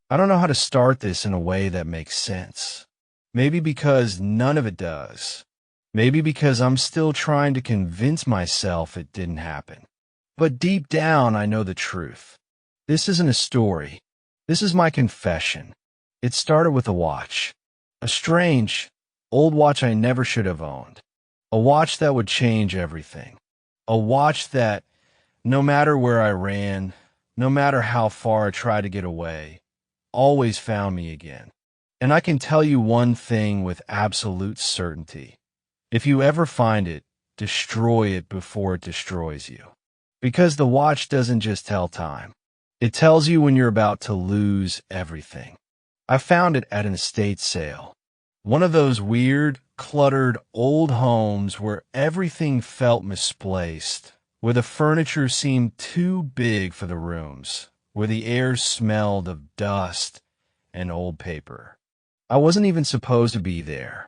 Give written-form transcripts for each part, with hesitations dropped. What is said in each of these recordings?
I don't know how to start this in a way that makes sense. Maybe because none of it does. Maybe because I'm still trying to convince myself it didn't happen. But deep down, I know the truth. This isn't a story. This is my confession. It started with a watch. A strange, old watch I never should have owned. A watch that would change everything. A watch that, no matter where I ran, no matter how far I tried to get away, always found me again. And I can tell you one thing with absolute certainty. If you ever find it, destroy it before it destroys you. Because the watch doesn't just tell time. It tells you when you're about to lose everything. I found it at an estate sale. One of those weird, cluttered old homes where everything felt misplaced, where the furniture seemed too big for the rooms, where the air smelled of dust and old paper. I wasn't even supposed to be there.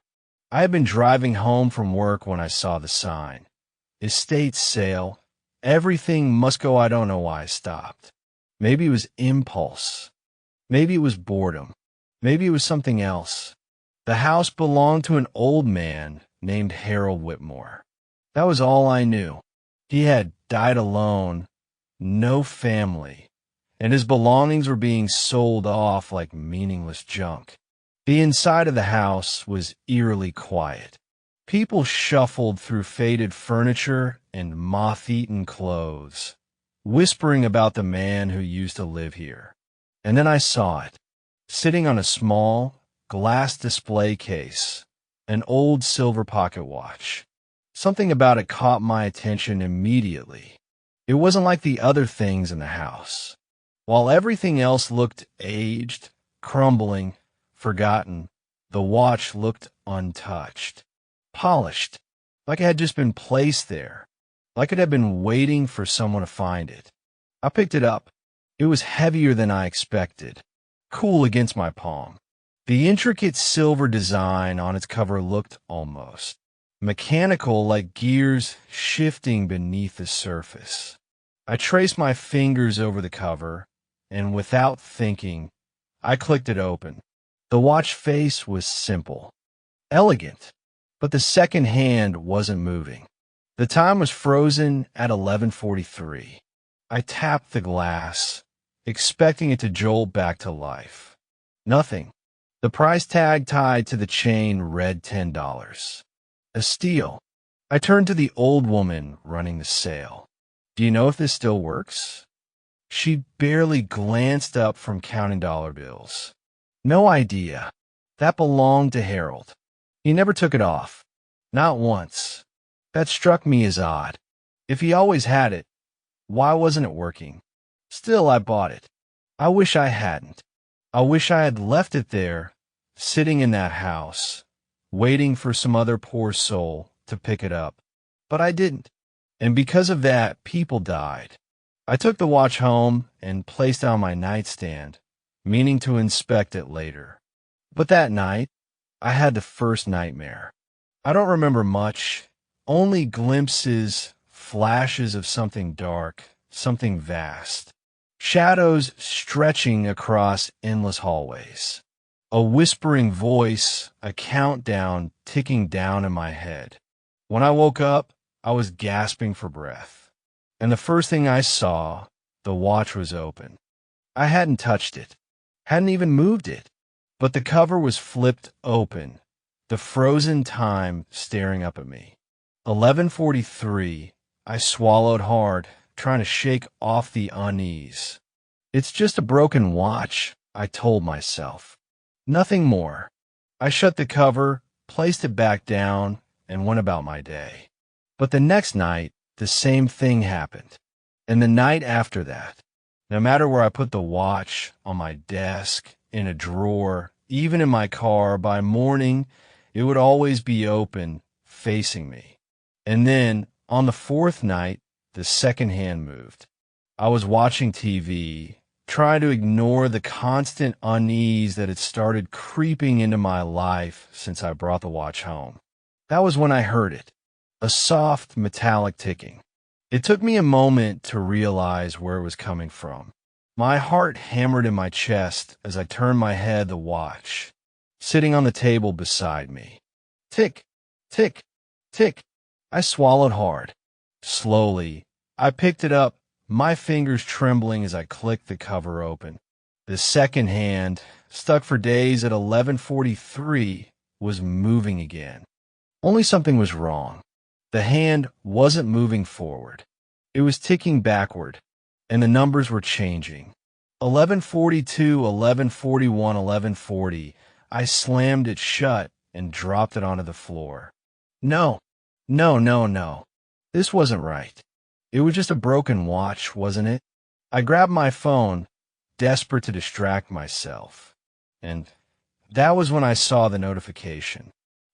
I had been driving home from work when I saw the sign. Estate sale. Everything must go. I don't know why I stopped. Maybe it was impulse. Maybe it was boredom. Maybe it was something else. The house belonged to an old man named Harold Whitmore. That was all I knew. He had died alone, no family, and his belongings were being sold off like meaningless junk. The inside of the house was eerily quiet. People shuffled through faded furniture and moth-eaten clothes, whispering about the man who used to live here. And then I saw it, sitting on a small, glass display case, an old silver pocket watch. Something about it caught my attention immediately. It wasn't like the other things in the house. While everything else looked aged, crumbling, forgotten, the watch looked untouched, polished, like it had just been placed there, like it had been waiting for someone to find it. I picked it up. It was heavier than I expected, cool against my palm. The intricate silver design on its cover looked almost mechanical, like gears shifting beneath the surface. I traced my fingers over the cover, and without thinking, I clicked it open. The watch face was simple, elegant, but the second hand wasn't moving. The time was frozen at 11:43. I tapped the glass, expecting it to jolt back to life. Nothing. The price tag tied to the chain read $10. A steal. I turned to the old woman running the sale. Do you know if this still works? She barely glanced up from counting dollar bills. No idea. That belonged to Harold. He never took it off. Not once. That struck me as odd. If he always had it, why wasn't it working? Still, I bought it. I wish I hadn't. I wish I had left it there, sitting in that house, waiting for some other poor soul to pick it up. But I didn't. And because of that, people died. I took the watch home and placed it on my nightstand, meaning to inspect it later. But that night, I had the first nightmare. I don't remember much, only glimpses, flashes of something dark, something vast. Shadows stretching across endless hallways. A whispering voice, a countdown ticking down in my head. When I woke up, I was gasping for breath. And the first thing I saw, the watch was open. I hadn't touched it, hadn't even moved it, but the cover was flipped open, the frozen time staring up at me. 11:43, I swallowed hard, trying to shake off the unease. It's just a broken watch, I told myself. Nothing more. I shut the cover, placed it back down, and went about my day. But the next night, the same thing happened. And the night after that, no matter where I put the watch, on my desk, in a drawer, even in my car, by morning, it would always be open, facing me. And then, on the fourth night, the second hand moved. I was watching TV, trying to ignore the constant unease that had started creeping into my life since I brought the watch home. That was when I heard it, a soft, metallic ticking. It took me a moment to realize where it was coming from. My heart hammered in my chest as I turned my head to the watch, sitting on the table beside me. Tick, tick, tick. I swallowed hard. Slowly, I picked it up, my fingers trembling as I clicked the cover open. The second hand, stuck for days at 11:43, was moving again. Only something was wrong. The hand wasn't moving forward. It was ticking backward, and the numbers were changing. 11:42, 11:41, 11:40. I slammed it shut and dropped it onto the floor. No, no. This wasn't right. It was just a broken watch, wasn't it? I grabbed my phone, desperate to distract myself. And that was when I saw the notification.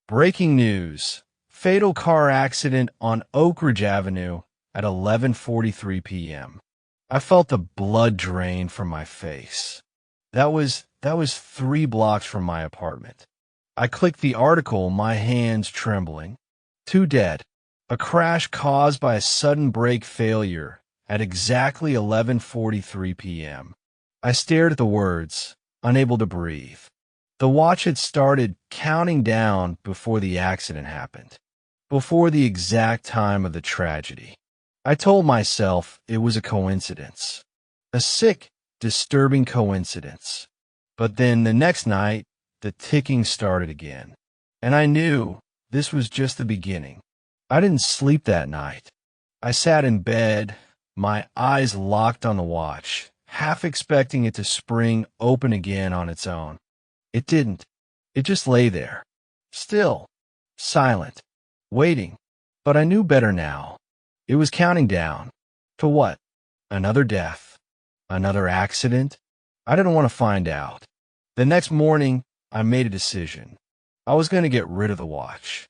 Breaking news. Fatal car accident on Oak Ridge Avenue at 11:43 p.m. I felt the blood drain from my face. That was 3 blocks from my apartment. I clicked the article, my hands trembling. 2 dead. A crash caused by a sudden brake failure at exactly 11:43 p.m. I stared at the words, unable to breathe. The watch had started counting down before the accident happened, before the exact time of the tragedy. I told myself it was a coincidence, a sick, disturbing coincidence. But then the next night, the ticking started again, and I knew this was just the beginning. I didn't sleep that night. I sat in bed, my eyes locked on the watch, half expecting it to spring open again on its own. It didn't. It just lay there, still, silent, waiting. But I knew better now. It was counting down. To what? Another death? Another accident? I didn't want to find out. The next morning, I made a decision. I was going to get rid of the watch.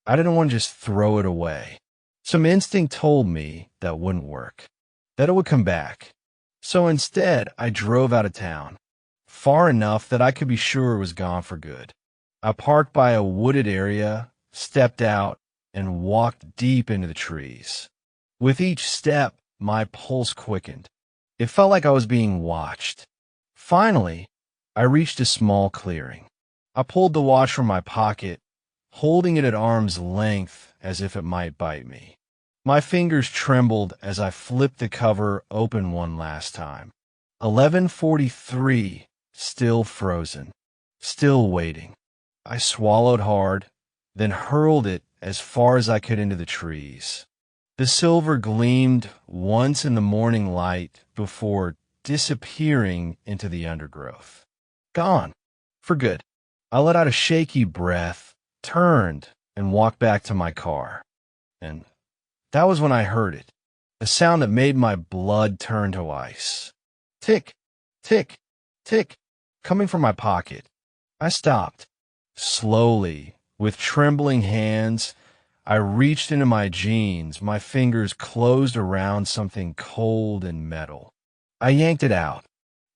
I didn't want to just throw it away. Some instinct told me that wouldn't work, that it would come back. So instead, I drove out of town, far enough that I could be sure it was gone for good. I parked by a wooded area, stepped out, and walked deep into the trees. With each step, my pulse quickened. It felt like I was being watched. Finally, I reached a small clearing. I pulled the watch from my pocket, holding it at arm's length as if it might bite me. My fingers trembled as I flipped the cover open one last time. 11:43, still frozen, still waiting. I swallowed hard, then hurled it as far as I could into the trees. The silver gleamed once in the morning light before disappearing into the undergrowth. Gone. For good. I let out a shaky breath, turned, and walked back to my car. And that was when I heard it, a sound that made my blood turn to ice. Tick, tick, tick, coming from my pocket. I stopped. Slowly, with trembling hands, I reached into my jeans, my fingers closed around something cold and metal. I yanked it out.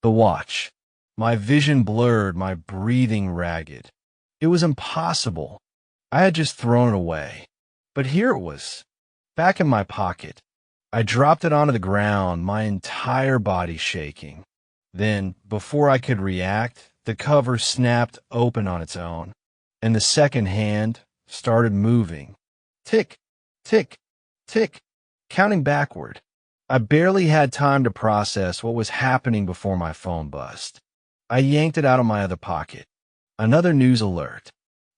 The watch. My vision blurred, my breathing ragged. It was impossible. I had just thrown it away. But here it was, back in my pocket. I dropped it onto the ground, my entire body shaking. Then, before I could react, the cover snapped open on its own, and the second hand started moving. Tick, tick, tick, counting backward. I barely had time to process what was happening before my phone buzzed. I yanked it out of my other pocket. Another news alert.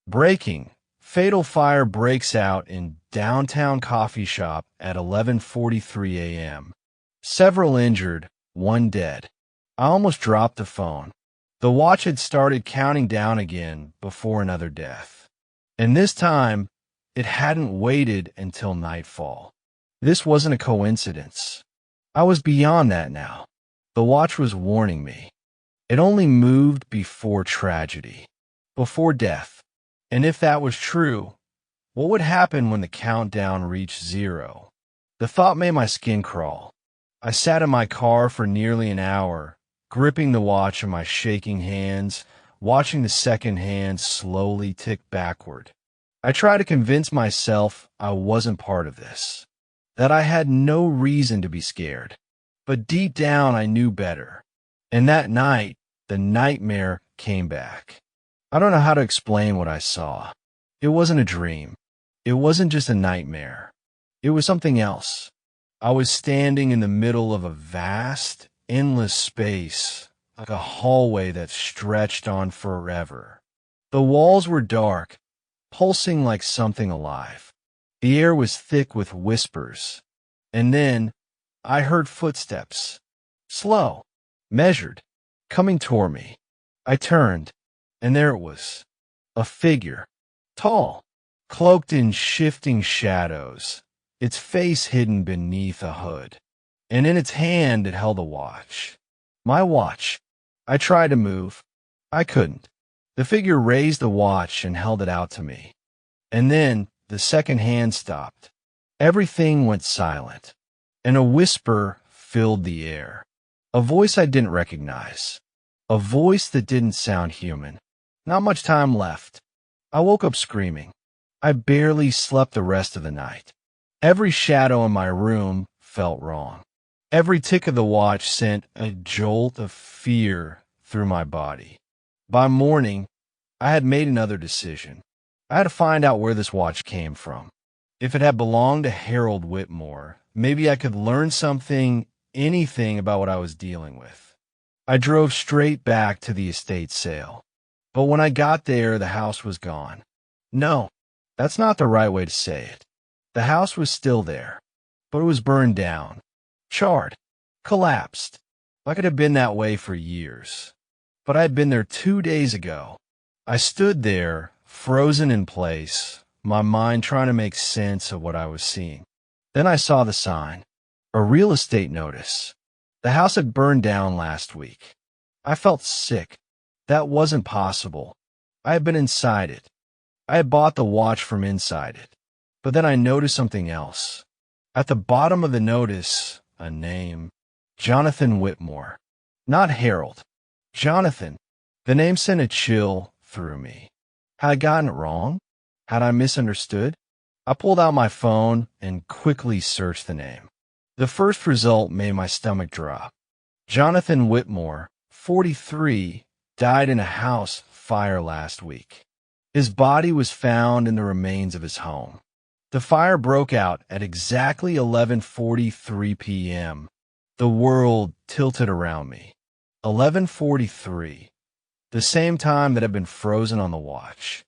Breaking. Fatal fire breaks out in downtown coffee shop at 11:43 a.m. Several injured, 1 dead. I almost dropped the phone. The watch had started counting down again before another death. And this time, it hadn't waited until nightfall. This wasn't a coincidence. I was beyond that now. The watch was warning me. It only moved before tragedy, before death. And if that was true, what would happen when the countdown reached 0? The thought made my skin crawl. I sat in my car for nearly an hour, gripping the watch in my shaking hands, watching the second hand slowly tick backward. I tried to convince myself I wasn't part of this, that I had no reason to be scared. But deep down I knew better. And that night, the nightmare came back. I don't know how to explain what I saw. It wasn't a dream. It wasn't just a nightmare. It was something else. I was standing in the middle of a vast, endless space, like a hallway that stretched on forever. The walls were dark, pulsing like something alive. The air was thick with whispers. And then I heard footsteps. Slow, measured, coming toward me. I turned, and there it was. A figure. Tall, cloaked in shifting shadows, its face hidden beneath a hood. And in its hand it held a watch. My watch. I tried to move. I couldn't. The figure raised the watch and held it out to me. And then the second hand stopped. Everything went silent, and a whisper filled the air. A voice I didn't recognize. A voice that didn't sound human. Not much time left. I woke up screaming. I barely slept the rest of the night. Every shadow in my room felt wrong. Every tick of the watch sent a jolt of fear through my body. By morning, I had made another decision. I had to find out where this watch came from. If it had belonged to Harold Whitmore, maybe I could learn something, anything about what I was dealing with. I drove straight back to the estate sale. But when I got there, the house was gone. No, that's not the right way to say it. The house was still there, but it was burned down, charred, collapsed, like it had been that way for years. But I had been there 2 days ago. I stood there, frozen in place, my mind trying to make sense of what I was seeing. Then I saw the sign, a real estate notice. The house had burned down last week. I felt sick. That wasn't possible. I had been inside it. I had bought the watch from inside it. But then I noticed something else. At the bottom of the notice, a name. Jonathan Whitmore. Not Harold. Jonathan. The name sent a chill through me. Had I gotten it wrong? Had I misunderstood? I pulled out my phone and quickly searched the name. The first result made my stomach drop. Jonathan Whitmore, 43, died in a house fire last week. His body was found in the remains of his home. The fire broke out at exactly 11:43 p.m. The world tilted around me. 11:43, the same time that had been frozen on the watch.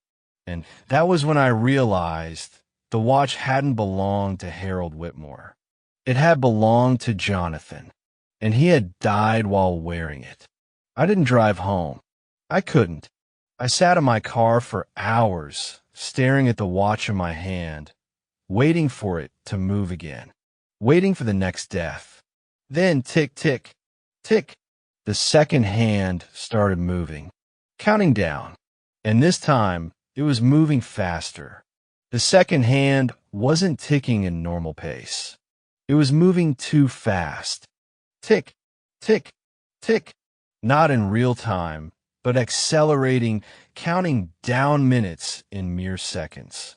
And that was when I realized the watch hadn't belonged to Harold Whitmore. It had belonged to Jonathan, and he had died while wearing it. I didn't drive home. I couldn't. I sat in my car for hours, staring at the watch in my hand, waiting for it to move again, waiting for the next death. Then tick, tick, tick. The second hand started moving, counting down, and this time it was moving faster. The second hand wasn't ticking in normal pace. It was moving too fast. Tick, tick, tick. Not in real time, but accelerating, counting down minutes in mere seconds.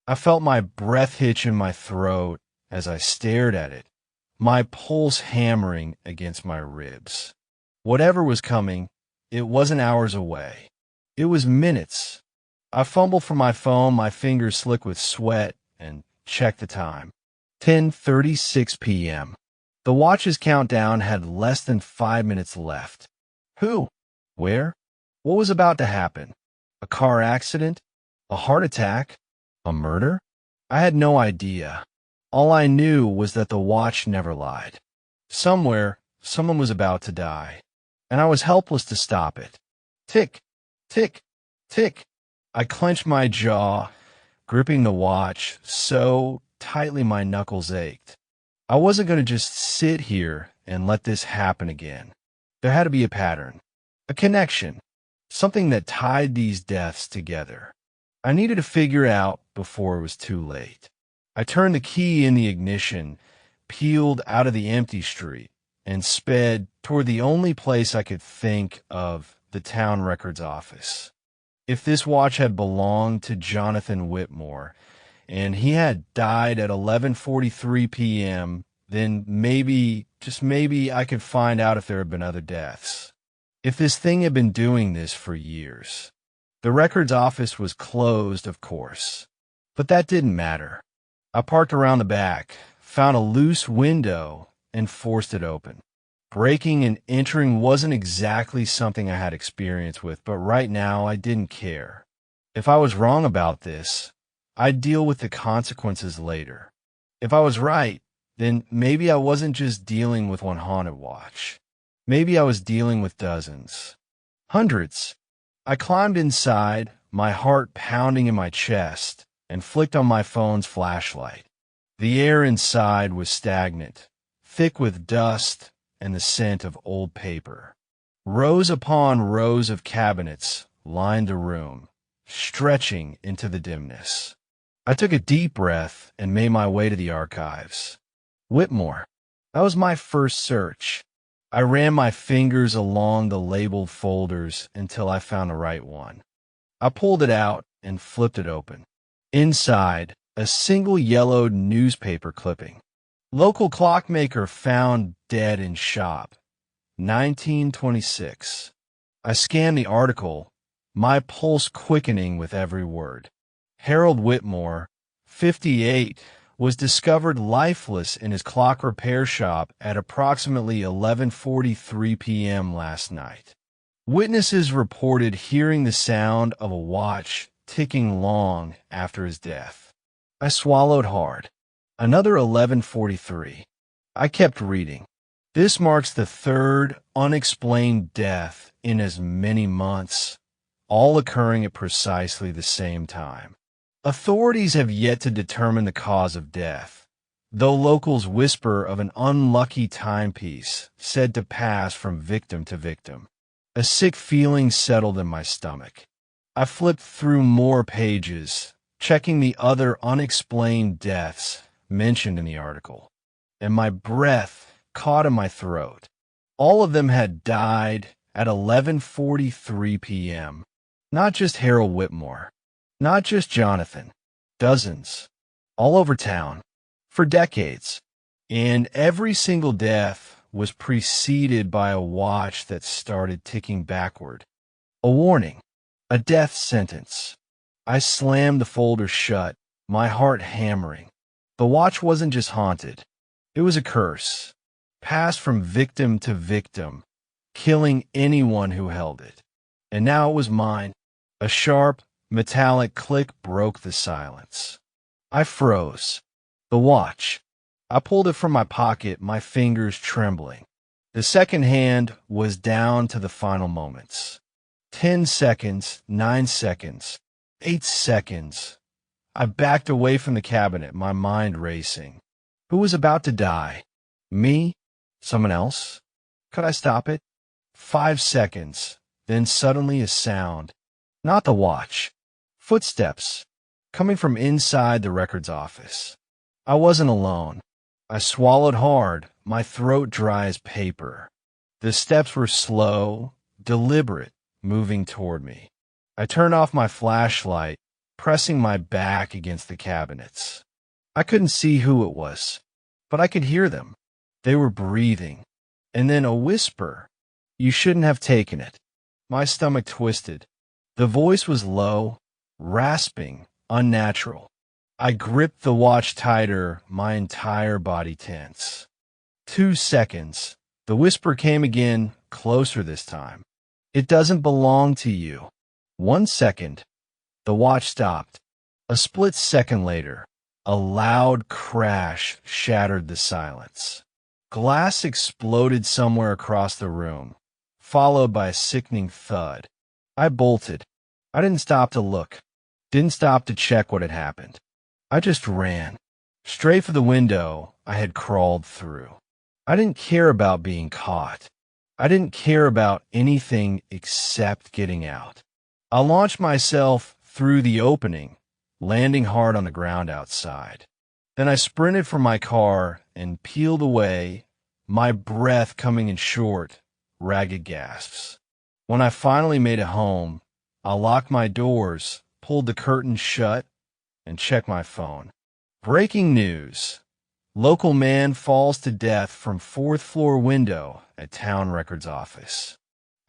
I felt my breath hitch in my throat as I stared at it, my pulse hammering against my ribs. Whatever was coming, it wasn't hours away. It was minutes. I fumbled for my phone, my fingers slick with sweat, and checked the time. 10:36 p.m. The watch's countdown had less than 5 minutes left. Who? Where? What was about to happen? A car accident? A heart attack? A murder? I had no idea. All I knew was that the watch never lied. Somewhere, someone was about to die, and I was helpless to stop it. Tick, tick, tick. I clenched my jaw, gripping the watch so tightly my knuckles ached. I wasn't going to just sit here and let this happen again. There had to be a pattern, a connection, something that tied these deaths together. I needed to figure out before it was too late. I turned the key in the ignition, peeled out of the empty street, and sped toward the only place I could think of, the town records office. If this watch had belonged to Jonathan Whitmore, and he had died at 11:43 p.m., then maybe, just maybe, I could find out if there had been other deaths. If this thing had been doing this for years. The records office was closed, of course. But that didn't matter. I parked around the back, found a loose window, and forced it open. Breaking and entering wasn't exactly something I had experience with, but right now I didn't care. If I was wrong about this, I'd deal with the consequences later. If I was right, then maybe I wasn't just dealing with one haunted watch. Maybe I was dealing with dozens. Hundreds. I climbed inside, my heart pounding in my chest, and flicked on my phone's flashlight. The air inside was stagnant, thick with dust and the scent of old paper. Rows upon rows of cabinets lined the room, stretching into the dimness. I took a deep breath and made my way to the archives. Whitmore. That was my first search. I ran my fingers along the labeled folders until I found the right one. I pulled it out and flipped it open. Inside, a single yellowed newspaper clipping. Local clockmaker found dead in shop. 1926. I scanned the article, my pulse quickening with every word. Harold Whitmore, 58, was discovered lifeless in his clock repair shop at approximately 11:43 p.m. last night. Witnesses reported hearing the sound of a watch ticking long after his death. I swallowed hard. Another 11:43. I kept reading. This marks the third unexplained death in as many months, all occurring at precisely the same time. Authorities have yet to determine the cause of death, though locals whisper of an unlucky timepiece said to pass from victim to victim. A sick feeling settled in my stomach. I flipped through more pages, checking the other unexplained deaths mentioned in the article, and my breath caught in my throat. All of them had died at 11:43 p.m. Not just Harold Whitmore. Not just Jonathan. Dozens. All over town. For decades. And every single death was preceded by a watch that started ticking backward. A warning. A death sentence. I slammed the folder shut, my heart hammering. The watch wasn't just haunted. It was a curse. Passed from victim to victim, killing anyone who held it. And now it was mine. A sharp, metallic click broke the silence. I froze. The watch. I pulled it from my pocket, my fingers trembling. The second hand was down to the final moments. 10 seconds, 9 seconds, 8 seconds. I backed away from the cabinet, my mind racing. Who was about to die? Me? Someone else? Could I stop it? 5 seconds, then suddenly a sound. Not the watch. Footsteps, coming from inside the records office. I wasn't alone. I swallowed hard, my throat dry as paper. The steps were slow, deliberate, moving toward me. I turned off my flashlight, pressing my back against the cabinets. I couldn't see who it was, but I could hear them. They were breathing. And then a whisper. You shouldn't have taken it. My stomach twisted. The voice was low, rasping, unnatural. I gripped the watch tighter, my entire body tense. 2 seconds. The whisper came again, closer this time. It doesn't belong to you. 1 second. The watch stopped. A split second later, a loud crash shattered the silence. Glass exploded somewhere across the room, followed by a sickening thud. I bolted. I didn't stop to look. Didn't stop to check what had happened. I just ran. Straight for the window I had crawled through. I didn't care about being caught. I didn't care about anything except getting out. I launched myself through the opening, landing hard on the ground outside. Then I sprinted for my car and peeled away, my breath coming in short, ragged gasps. When I finally made it home, I locked my doors, pulled the curtains shut, and checked my phone. Breaking news. Local man falls to death from 4th floor window at town records office.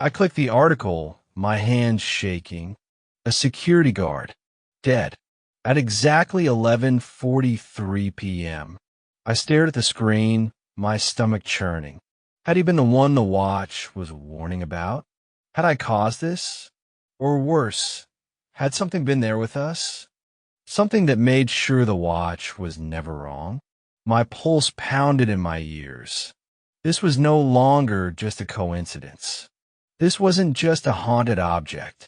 I clicked the article, my hands shaking. A security guard, dead, at exactly 11:43 p.m. I stared at the screen, my stomach churning. Had he been the one the watch was warning about? Had I caused this? Or worse, had something been there with us? Something that made sure the watch was never wrong? My pulse pounded in my ears. This was no longer just a coincidence. This wasn't just a haunted object.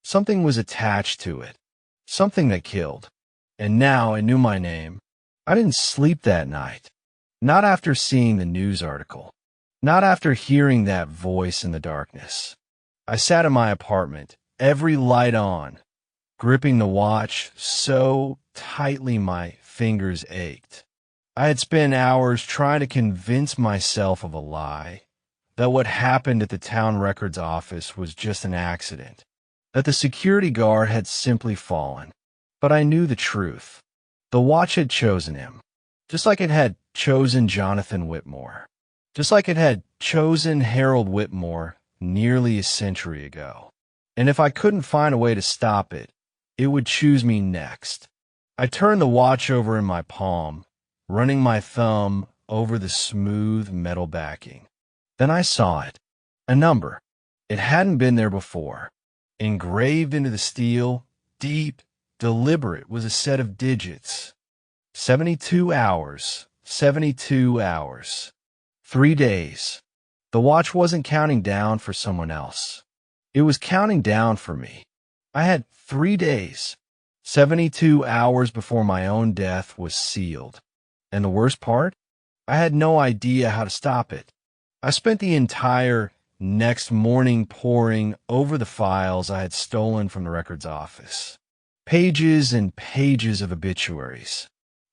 Something was attached to it. Something that killed. And now it knew my name. I didn't sleep that night. Not after seeing the news article. Not after hearing that voice in the darkness. I sat in my apartment, every light on, gripping the watch so tightly my fingers ached. I had spent hours trying to convince myself of a lie, that what happened at the town records office was just an accident, that the security guard had simply fallen. But I knew the truth. The watch had chosen him, just like it had chosen Jonathan Whitmore, just like it had chosen Harold Whitmore nearly a century ago. And if I couldn't find a way to stop it, it would choose me next. I turned the watch over in my palm, running my thumb over the smooth metal backing. Then I saw it. A number. It hadn't been there before. Engraved into the steel, deep, deliberate, was a set of digits. 72 hours. 72 hours. 3 days. The watch wasn't counting down for someone else. It was counting down for me. I had 3 days. 72 hours before my own death was sealed. And the worst part? I had no idea how to stop it. I spent the entire next morning poring over the files I had stolen from the records office. Pages and pages of obituaries.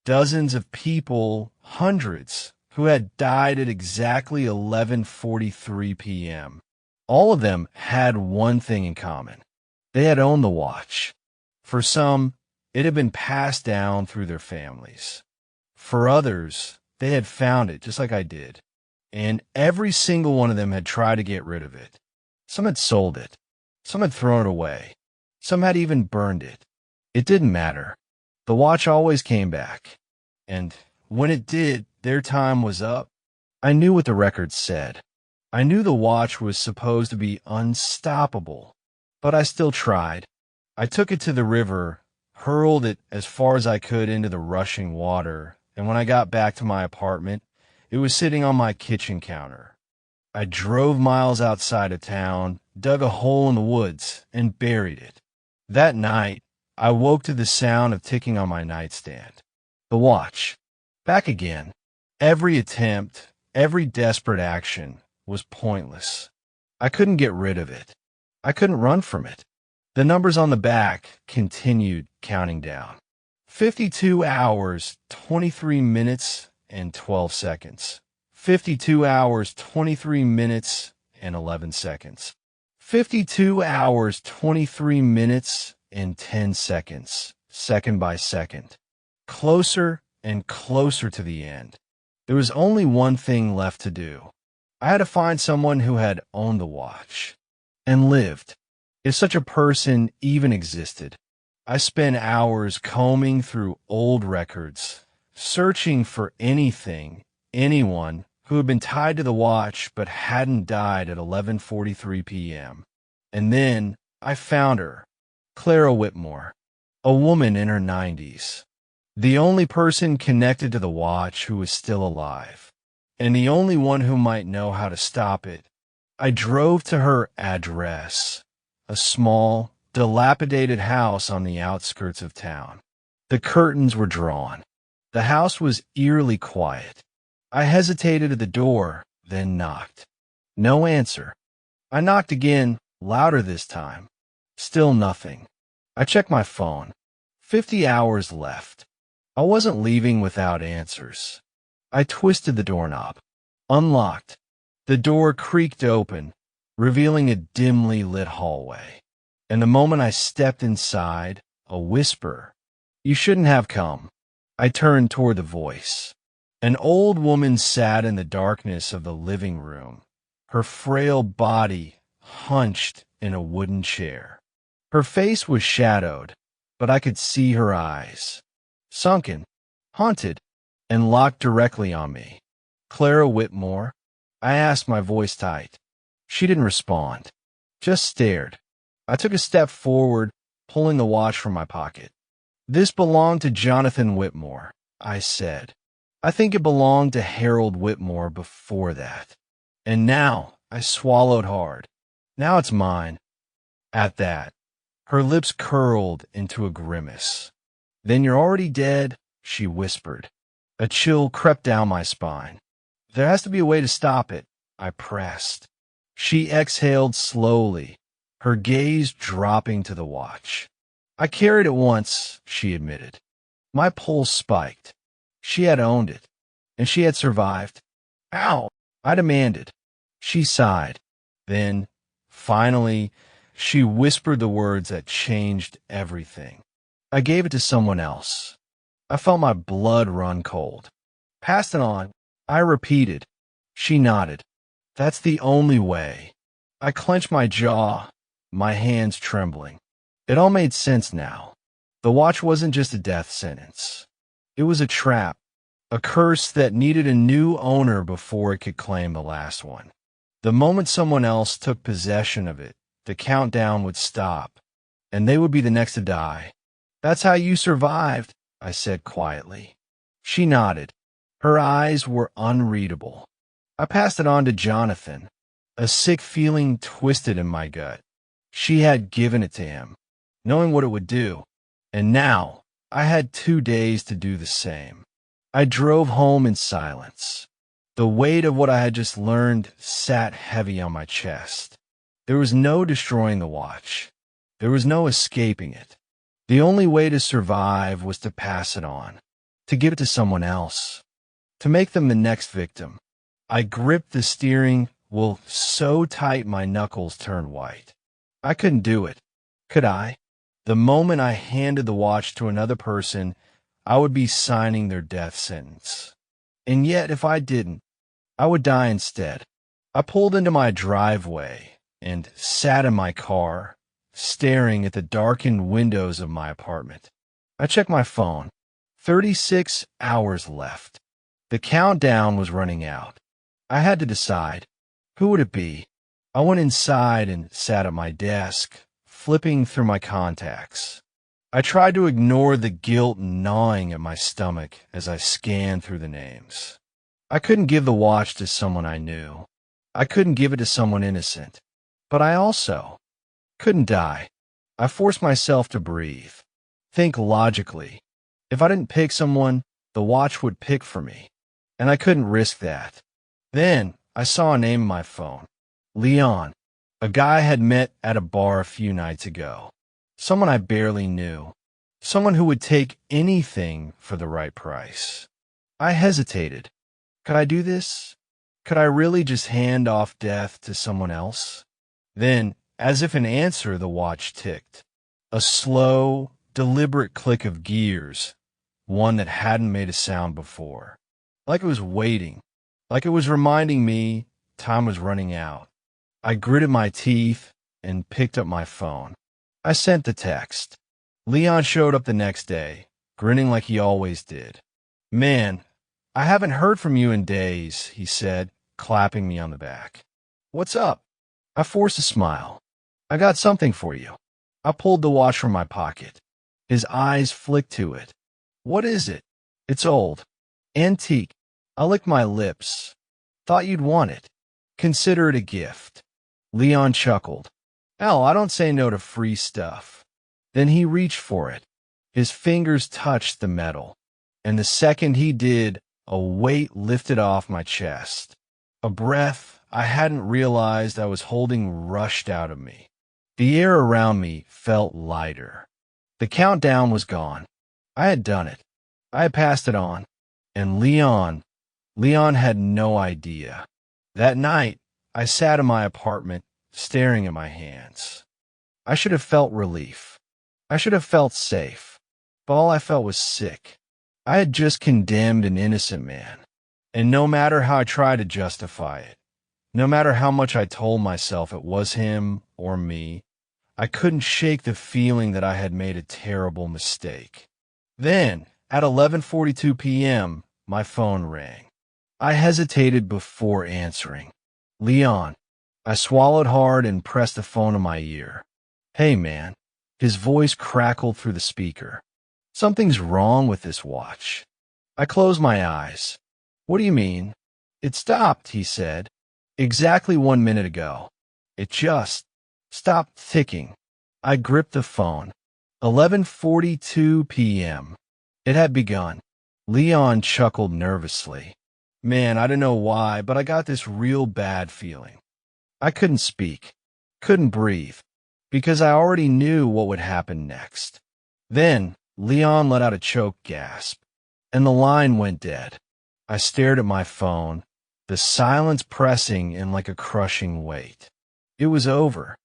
Dozens of people, hundreds, who had died at exactly 11:43 p.m. All of them had one thing in common. They had owned the watch. For some, it had been passed down through their families. For others, they had found it just like I did. And every single one of them had tried to get rid of it. Some had sold it. Some had thrown it away. Some had even burned it. It didn't matter. The watch always came back. And when it did, their time was up. I knew what the records said. I knew the watch was supposed to be unstoppable. But I still tried. I took it to the river, hurled it as far as I could into the rushing water, and when I got back to my apartment, it was sitting on my kitchen counter. I drove miles outside of town, dug a hole in the woods, and buried it. That night, I woke to the sound of ticking on my nightstand. The watch. Back again. Every attempt, every desperate action was pointless. I couldn't get rid of it. I couldn't run from it. The numbers on the back continued counting down. 52 hours, 23 minutes, and 12 seconds. 52 hours, 23 minutes, and 11 seconds. 52 hours, 23 minutes, and 10 seconds, second by second. Closer and closer to the end. There was only one thing left to do. I had to find someone who had owned the watch and lived, if such a person even existed. I spent hours combing through old records, searching for anything, anyone who had been tied to the watch but hadn't died at 11:43 p.m. And then I found her, Clara Whitmore, a woman in her 90s, the only person connected to the watch who was still alive, and the only one who might know how to stop it. I drove to her address, a small, dilapidated house on the outskirts of town. The curtains were drawn. The house was eerily quiet. I hesitated at the door, then knocked. No answer. I knocked again, louder this time. Still nothing. I checked my phone. 50 hours left. I wasn't leaving without answers. I twisted the doorknob. Unlocked. The door creaked open, revealing a dimly lit hallway. And the moment I stepped inside, a whisper, "You shouldn't have come." I turned toward the voice. An old woman sat in the darkness of the living room, her frail body hunched in a wooden chair. Her face was shadowed, but I could see her eyes. Sunken, haunted, and locked directly on me. "Clara Whitmore?" I asked, my voice tight. She didn't respond, just stared. I took a step forward, pulling the watch from my pocket. "This belonged to Jonathan Whitmore," I said. "I think it belonged to Harold Whitmore before that. And now," I swallowed hard, "now it's mine." At that, her lips curled into a grimace. "Then you're already dead," she whispered. A chill crept down my spine. "There has to be a way to stop it," I pressed. She exhaled slowly, her gaze dropping to the watch. "I carried it once," she admitted. My pulse spiked. She had owned it, and she had survived. "Ow!" I demanded. She sighed. Then, finally, she whispered the words that changed everything. "I gave it to someone else." I felt my blood run cold. "Passed it on," I repeated. She nodded. "That's the only way." I clenched my jaw, my hands trembling. It all made sense now. The watch wasn't just a death sentence. It was a trap, a curse that needed a new owner before it could claim the last one. The moment someone else took possession of it, the countdown would stop, and they would be the next to die. "That's how you survived," I said quietly. She nodded. Her eyes were unreadable. I passed it on to Jonathan. A sick feeling twisted in my gut. She had given it to him, knowing what it would do. And now, I had 2 days to do the same. I drove home in silence. The weight of what I had just learned sat heavy on my chest. There was no destroying the watch. There was no escaping it. The only way to survive was to pass it on, to give it to someone else, to make them the next victim. I gripped the steering wheel so tight my knuckles turned white. I couldn't do it, could I? The moment I handed the watch to another person, I would be signing their death sentence. And yet, if I didn't, I would die instead. I pulled into my driveway and sat in my car, staring at the darkened windows of my apartment. I checked my phone. 36 hours left. The countdown was running out. I had to decide. Who would it be? I went inside and sat at my desk, flipping through my contacts. I tried to ignore the guilt gnawing at my stomach as I scanned through the names. I couldn't give the watch to someone I knew. I couldn't give it to someone innocent. But I also couldn't die. I forced myself to breathe, think logically. If I didn't pick someone, the watch would pick for me, and I couldn't risk that. Then I saw a name on my phone. Leon, a guy I had met at a bar a few nights ago. Someone I barely knew. Someone who would take anything for the right price. I hesitated. Could I do this? Could I really just hand off death to someone else? Then, as if in answer, the watch ticked. A slow, deliberate click of gears, one that hadn't made a sound before. Like it was waiting, like it was reminding me time was running out. I gritted my teeth and picked up my phone. I sent the text. Leon showed up the next day, grinning like he always did. "Man, I haven't heard from you in days," he said, clapping me on the back. "What's up?" I forced a smile. "I got something for you." I pulled the watch from my pocket. His eyes flicked to it. "What is it?" "It's old. Antique." I licked my lips. "Thought you'd want it. Consider it a gift." Leon chuckled. "Hell, I don't say no to free stuff." Then he reached for it. His fingers touched the metal, and the second he did, a weight lifted off my chest. A breath I hadn't realized I was holding rushed out of me. The air around me felt lighter. The countdown was gone. I had done it. I had passed it on. And Leon had no idea. That night, I sat in my apartment, staring at my hands. I should have felt relief. I should have felt safe. But all I felt was sick. I had just condemned an innocent man. And no matter how I tried to justify it, No matter how much I told myself it was him or me, I couldn't shake the feeling that I had made a terrible mistake. Then, at 11:42 p.m., my phone rang. I hesitated before answering. Leon. I swallowed hard and pressed the phone to my ear. Hey, man. His voice crackled through the speaker. Something's wrong with this watch. I closed my eyes. What do you mean? It stopped, he said. Exactly 1 minute ago. It just stopped ticking. I gripped the phone. 11:42 p.m. It had begun. Leon chuckled nervously. Man, I don't know why, but I got this real bad feeling. I couldn't speak, couldn't breathe, because I already knew what would happen next. Then, Leon let out a choked gasp, and the line went dead. I stared at my phone, the silence pressing in like a crushing weight. It was over.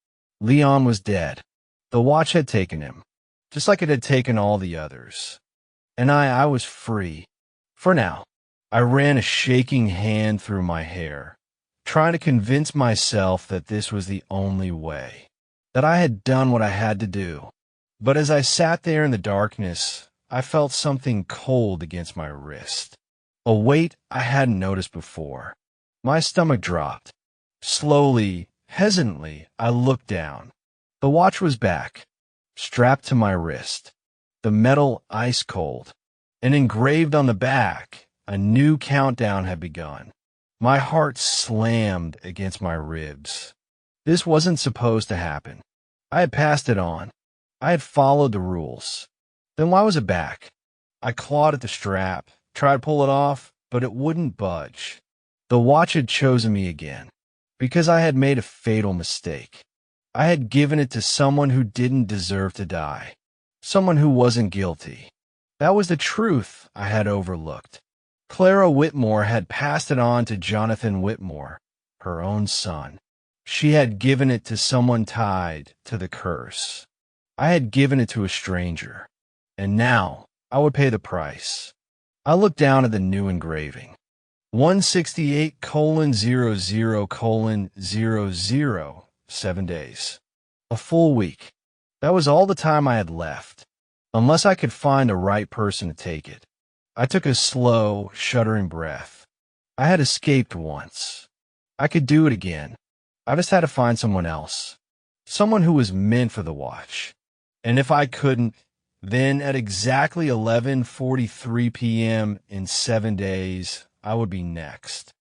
Leon was dead. The watch had taken him, just like it had taken all the others. And I was free. For now. I ran a shaking hand through my hair, trying to convince myself that this was the only way, that I had done what I had to do. But as I sat there in the darkness, I felt something cold against my wrist, a weight I hadn't noticed before. My stomach dropped. Slowly, hesitantly, I looked down. The watch was back, strapped to my wrist, the metal ice cold, and engraved on the back, a new countdown had begun. My heart slammed against my ribs. This wasn't supposed to happen. I had passed it on. I had followed the rules. Then why was it back? I clawed at the strap, tried to pull it off, but it wouldn't budge. The watch had chosen me again, because I had made a fatal mistake. I had given it to someone who didn't deserve to die, someone who wasn't guilty. That was the truth I had overlooked. Clara Whitmore had passed it on to Jonathan Whitmore, her own son. She had given it to someone tied to the curse. I had given it to a stranger, and now I would pay the price. I looked down at the new engraving. 168:00:00, 7 days. A full week. That was all the time I had left, unless I could find the right person to take it. I took a slow, shuddering breath. I had escaped once. I could do it again. I just had to find someone else. Someone who was meant for the watch. And if I couldn't, then at exactly 11:43 p.m. in 7 days, I would be next.